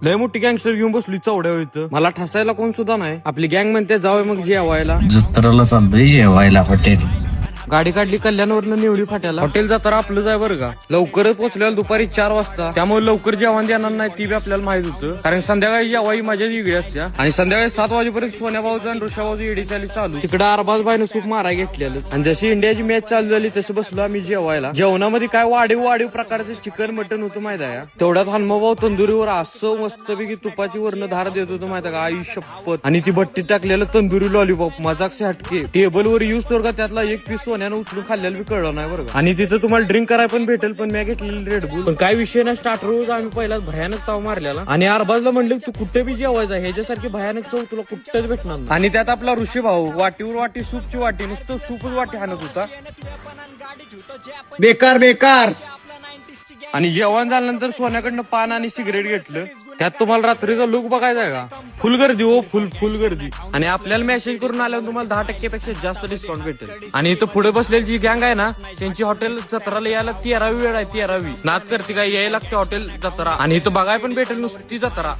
लय मोठी गँगस्टर घेऊन बसली चौड्या इथं. मला ठसायला कोण सुद्धा नाही. आपली गँग म्हणते जावं मग जेवायला. जत्राला चाललोय जेवायला हॉटेल. गाडी काढली कल्याणवरनं निवडी फाट्याला. हॉटेल जत्रा आपलं जाय बरं का. लवकरच पोहोचलेलं दुपारी 4 वाजता. त्यामुळे लवकर जेवण देणार नाही ती बी आपल्याला माहित होतं. कारण संध्याकाळी जेवाई माझ्या वेगळी असत्या. आणि संध्याकाळी 7 वाजेपर्यंत सोन्याभाऊचं आणि ऋषाभाऊचं येडी चाली चालू. तिकडे अरबाजबाईनं सूप मारा घेतलेलं. आणि जशी इंडियाची मॅच चालू झाली तसं बसलो आम्ही जेवायला. जेवणामध्ये काय वाढीव प्रकारचं चिकन मटन होतं माहिती आहे. तेवढ्यात हनुमाभाऊ तंदुरीवर असं मस्तपैकी तुपाची वर्ण धार देत होतं माहिती आहे का. आई शपथ. आणि ती भट्टीत टाकलेलं तंदुरी लॉलीपॉप मजाक से हटके. टेबलवर यूज तर का त्यातला एक पीस सोन्यानं उचलून खाल्लेलं बी कळलं नाही बरं. आणि तिथं तुम्हाला ड्रिंक करायला पण भेटेल. पण मी घेतलेली रेडबुल. पण काय विषय नाही. स्टार्टर आम्ही पहिला भयानक ताव मारलेला. आणि अरबाजला म्हणलं तू कुठे बी जेवायचा ह्याच्यासारखी भयानक चव तुला कुठेच भेटणार नाही. आणि त्यात आपला ऋषी भाऊ वाटीवर वाटी सूपची वाटी नुसतं सूपच वाटी हाणत होता. बेकार बेकार. आणि जेवण झाल्यानंतर सोन्याकडनं पान आणि सिगरेट घेतलं. त्यात तुम्हाला रात्रीचा लुक बघायचा आहे का. फुल गर्दी हो फुल गर्दी. आणि आपल्याला मेसेज करून आल्यावर तुम्हाला 10% पेक्षा जास्त डिस्काउंट भेटेल. आणि इथं पुढे बसलेली जी गँग आहे ना त्यांची हॉटेल जत्राला यायला 13वी वेळ आहे. 13वी नाद करते काय यायला लागते हॉटेल जत्रा. आणि इथं बघाय पण भेटेल नुसती जत्रा.